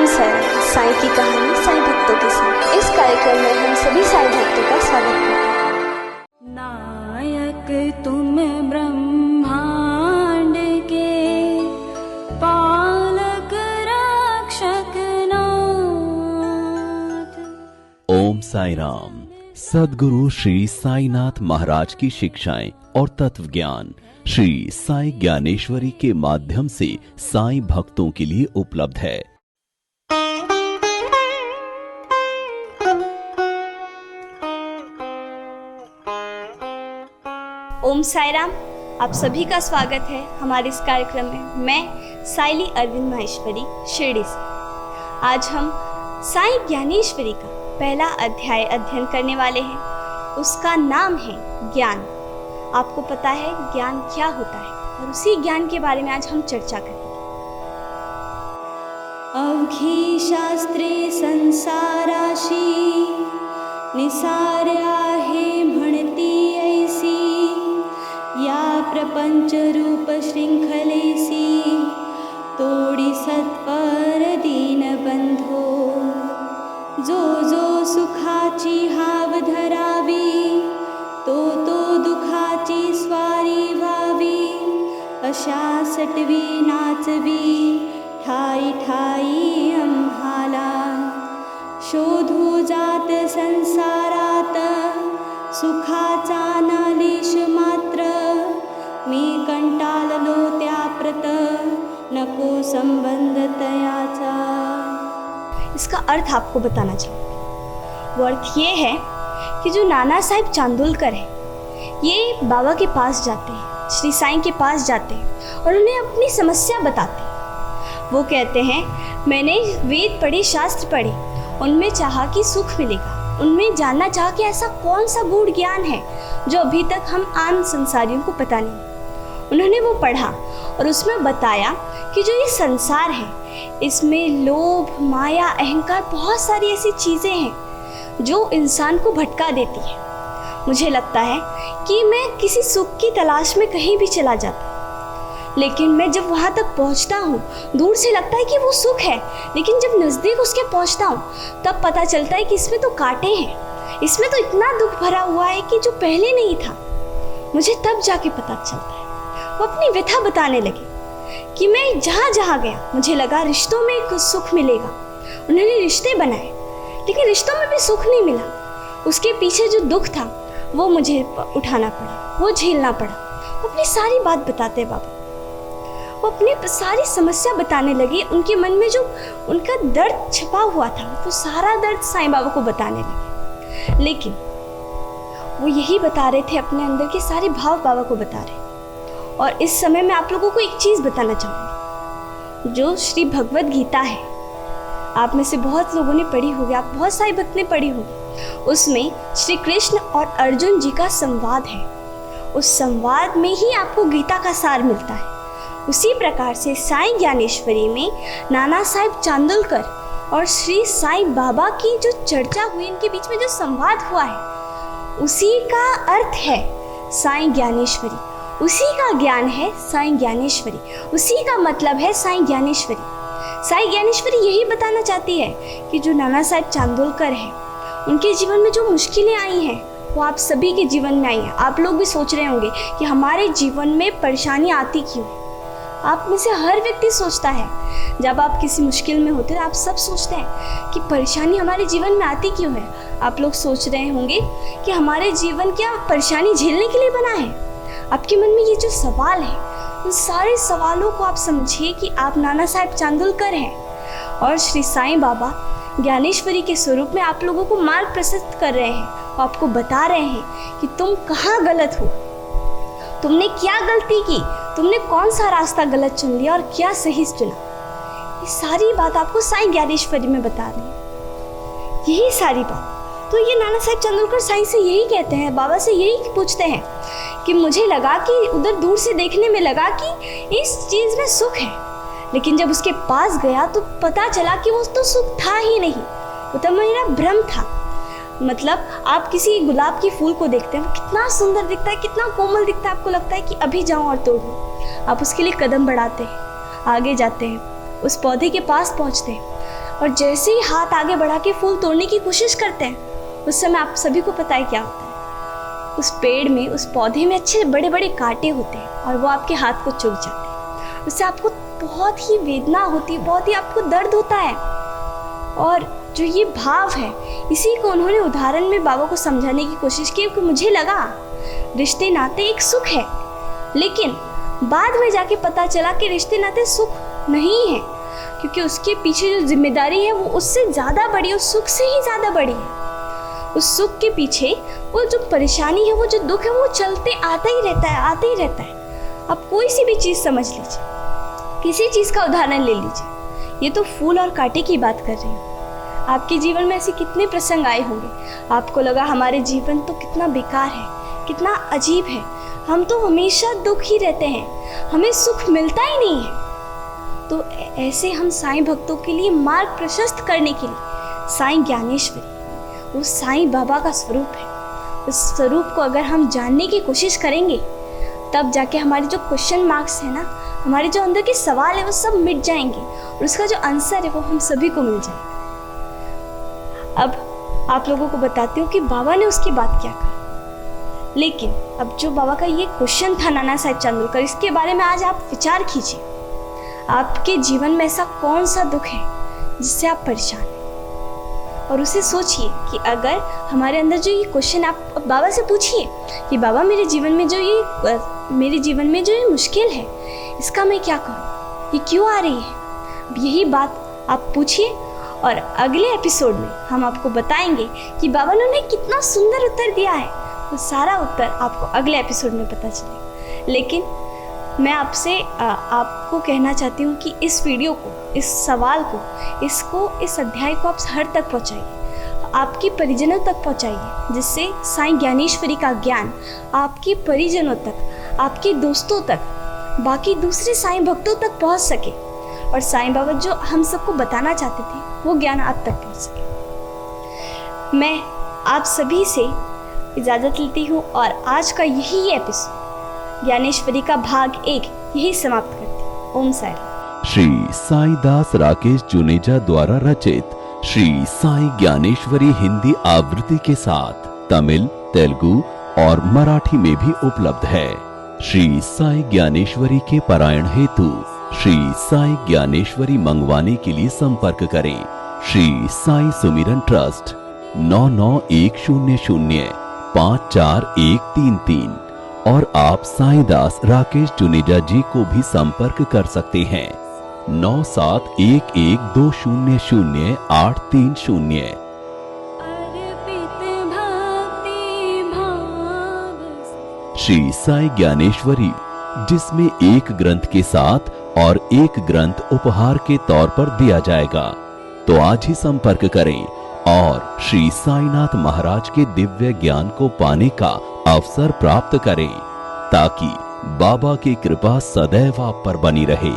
ओम साईं की कहानी साईं भक्तों के साथ। इस कार्यक्रम में हम सभी साईं भक्तों का स्वागत करते हैं। नायक तुम ब्रह्मांड के, पालक रक्षक नाथ। ओम साई राम। सद्गुरु श्री साईनाथ महाराज की शिक्षाएं और तत्व ज्ञान श्री साई ज्ञानेश्वरी के माध्यम से साई भक्तों के लिए उपलब्ध है। ओम साई राम। आप सभी का स्वागत है हमारे इस कार्यक्रम में। मैं साइली अरविंद माहेश्वरी शिरडी से। आज हम साई ज्ञानेश्वरी का पहला अध्याय अध्ययन करने वाले हैं। उसका नाम है ज्ञान। आपको पता है ज्ञान क्या होता है, और उसी ज्ञान के बारे में आज हम चर्चा करेंगे। अवघी शास्त्रे संसाराशी, निसार आहे म्हणती ऐसी, या प्रपंच रूप श्रृंखलेसी, तोडी सत्पर दीन बंधो, जो सुखाची हाव धरावी, तो दुखाची स्वारी व्हावी, अशा सटवी नाचवी, ठाई ठाई आम्हाला, शोधू जात संसारात, सुखाचा नालिश मात्र, मी कंटाळलो त्याप्रत, नको संबंध तयाचा। इसका अर्थ आपको बताना चाहिए। वो अर्थ ये है कि जो नाना साहेब चांदोलकर है, ये बाबा के पास जाते हैं, श्री साईं के पास जाते हैं और उन्हें अपनी समस्या बताते हैं। वो कहते हैं, मैंने वेद पढ़े, शास्त्र पढ़े, उनमें चाहा कि सुख मिलेगा, उनमें जानना चाहा कि ऐसा कौन सा गूढ़ ज्ञान है जो अभी तक हम आम संसारियों को पता नहीं। उन्होंने वो पढ़ा और उसमें बताया कि जो ये संसार है, इसमें लोभ, माया, अहंकार, बहुत सारी ऐसी चीज़ें हैं जो इंसान को भटका देती है। मुझे लगता है कि मैं किसी सुख की तलाश में कहीं भी चला जाता, लेकिन मैं जब वहाँ तक पहुँचता हूँ, दूर से लगता है कि वो सुख है, लेकिन जब नज़दीक उसके पहुँचता हूँ तब पता चलता है कि इसमें तो कांटे हैं, इसमें तो इतना दुख भरा हुआ है कि जो पहले नहीं था। मुझे तब जाके पता चलता है। वो अपनी व्यथा बताने लगे कि मैं जहाँ जहाँ गया मुझे लगा रिश्तों में कुछ सुख मिलेगा। उन्होंने रिश्ते बनाए, लेकिन रिश्तों में भी सुख नहीं मिला। उसके पीछे जो दुख था वो मुझे उठाना पड़ा, वो झेलना पड़ा। वो अपनी सारी बात बताते बाबा, वो अपनी सारी समस्या बताने लगे। उनके मन में जो उनका दर्द छिपा हुआ था, वो सारा दर्द साईं बाबा को बताने लगे। लेकिन वो यही बता रहे थे, अपने अंदर के सारे भाव बाबा को बता रहे। और इस समय मैं आप लोगों को एक चीज़ बताना चाहूँगी। जो श्री भगवद गीता है, आप में से बहुत लोगों ने पढ़ी होगी, आप बहुत सारे भक्त ने पढ़ी होगी। उसमें श्री कृष्ण और अर्जुन जी का संवाद है। उस संवाद में ही आपको गीता का सार मिलता है। उसी प्रकार से साईं ज्ञानेश्वरी में नाना साहेब चांदोलकर और श्री साईं बाबा की जो चर्चा हुई, इनके बीच में जो संवाद हुआ है, उसी का अर्थ है साईं ज्ञानेश्वरी। उसी का ज्ञान है साईं ज्ञानेश्वरी, उसी का मतलब है साईं ज्ञानेश्वरी। साईं ज्ञानेश्वरी यही बताना चाहती है कि जो नाना साहेब चांदोलकर हैं, उनके जीवन में जो मुश्किलें आई हैं वो आप सभी के जीवन में आई हैं। आप लोग भी सोच रहे होंगे कि हमारे जीवन में परेशानी आती क्यों है। आप में से हर व्यक्ति सोचता है, जब आप किसी मुश्किल में होते हैं आप सब सोचते हैं कि परेशानी हमारे जीवन में आती क्यों है। आप लोग सोच रहे होंगे कि हमारे जीवन क्या परेशानी झेलने के लिए बना है। आपके मन में ये जो सवाल है, उन सारे सवालों को आप समझिए कि आप नाना साहेब चांदोलकर हैं और श्री साईं बाबा ज्ञानेश्वरी के स्वरूप में आप लोगों को मार्ग प्रशस्त कर रहे हैं। वो आपको बता रहे हैं कि तुम कहाँ गलत हो, तुमने क्या गलती की, तुमने कौन सा रास्ता गलत चुन लिया और क्या सही चुना। ये सारी बात आपको साईं ज्ञानेश्वरी में बता रही है, यही सारी बात। तो ये नाना साहेब चांदोलकर साईं से यही कहते हैं, बाबा से यही पूछते हैं कि मुझे लगा कि उधर दूर से देखने में लगा कि इस चीज़ में सुख है, लेकिन जब उसके पास गया तो पता चला कि वो तो सुख था ही नहीं, वो तो मेरा भ्रम था। मतलब आप किसी गुलाब के फूल को देखते हैं, वो कितना सुंदर दिखता है, कितना कोमल दिखता है, आपको लगता है कि अभी जाऊं और तोड़ लूं। आप उसके लिए कदम बढ़ाते हैं, आगे जाते हैं, उस पौधे के पास पहुंचते हैं और जैसे ही हाथ आगे बढ़ा के फूल तोड़ने की कोशिश करते हैं, उस समय आप सभी को पता है क्या होता है। उस पेड़ में, उस पौधे में अच्छे बड़े बड़े कांटे होते हैं और वो आपके हाथ को चुभ जाते हैं। उससे आपको बहुत ही वेदना होती है, बहुत ही आपको दर्द होता है। और जो ये भाव है, इसी को उन्होंने उदाहरण में बाबा को समझाने की कोशिश की कि मुझे लगा रिश्ते नाते एक सुख है, लेकिन बाद में जाके पता चला कि रिश्ते नाते सुख नहीं है, क्योंकि उसके पीछे जो जिम्मेदारी है वो उससे ज़्यादा बड़ी है, उस सुख से ही ज़्यादा बड़ी है। उस सुख के पीछे वो जो परेशानी है, वो जो दुख है, वो चलते आता ही रहता है, आता ही रहता है। आप कोई सी भी चीज़ समझ लीजिए, किसी चीज़ का उदाहरण ले लीजिए, ये तो फूल और कांटे की बात कर रही हूँ। आपके जीवन में ऐसे कितने प्रसंग आए होंगे, आपको लगा हमारे जीवन तो कितना बेकार है, कितना अजीब है, हम तो हमेशा दुख ही रहते हैं, हमें सुख मिलता ही नहीं है। तो ऐसे हम साईं भक्तों के लिए मार्ग प्रशस्त करने के लिए साईं ज्ञानेश्वरी, वो साईं बाबा का स्वरूप है, उस स्वरूप को अगर हम जानने की कोशिश करेंगे, तब जाके हमारे जो क्वेश्चन मार्क्स है ना, हमारे जो अंदर के सवाल है, वो सब मिट जाएंगे और उसका जो आंसर है वो हम सभी को मिल जाएगा। अब आप लोगों को बताती हूँ कि बाबा ने उसके बाद क्या कहा। लेकिन अब जो बाबा का ये क्वेश्चन था नाना साहेब चांदोलकर, इसके बारे में आज आप विचार कीजिए। आपके जीवन में ऐसा कौन सा दुख है जिससे आप परेशान हैं, और उसे सोचिए कि अगर हमारे अंदर जो ये क्वेश्चन, आप बाबा से पूछिए कि बाबा मेरे जीवन में जो ये मुश्किल है, इसका मैं क्या करूँ, ये क्यों आ रही है। यही बात आप पूछिए और अगले एपिसोड में हम आपको बताएंगे कि बाबा ने उन्हें कितना सुंदर उत्तर दिया है। वो सारा उत्तर आपको अगले एपिसोड में पता चलेगा। लेकिन मैं आपको कहना चाहती हूँ कि इस वीडियो को, इस सवाल को, इस अध्याय को आप हर तक पहुँचाइए, आपके परिजनों तक पहुँचाइए, जिससे साईं ज्ञानेश्वरी का ज्ञान आपके परिजनों तक, आपके दोस्तों तक, बाकी दूसरे साईं भक्तों तक पहुँच सके और साईं बाबा जो हम सबको बताना चाहते थे वो ज्ञान आप तक पहुँच सके। मैं आप सभी से इजाज़त लेती हूँ और आज का यही एपिसोड ज्ञानेश्वरी का भाग 1 यही समाप्त करती हूँ। ओम साई राम। श्री साईदास राकेश जुनेजा द्वारा रचित श्री साई ज्ञानेश्वरी हिंदी आवृत्ति के साथ तमिल, तेलुगु और मराठी में भी उपलब्ध है। श्री साई ज्ञानेश्वरी के पारायण हेतु श्री साई ज्ञानेश्वरी मंगवाने के लिए संपर्क करें। श्री साई सुमिरन ट्रस्ट 9910054133 और आप साईदास राकेश जुनेजा जी को भी संपर्क कर सकते हैं 9711200830। श्री साई ज्ञानेश्वरी, जिसमें एक ग्रंथ के साथ और एक ग्रंथ उपहार के तौर पर दिया जाएगा। तो आज ही संपर्क करें और श्री साईनाथ महाराज के दिव्य ज्ञान को पाने का अवसर प्राप्त करें, ताकि बाबा की कृपा सदैव आप पर बनी रहे।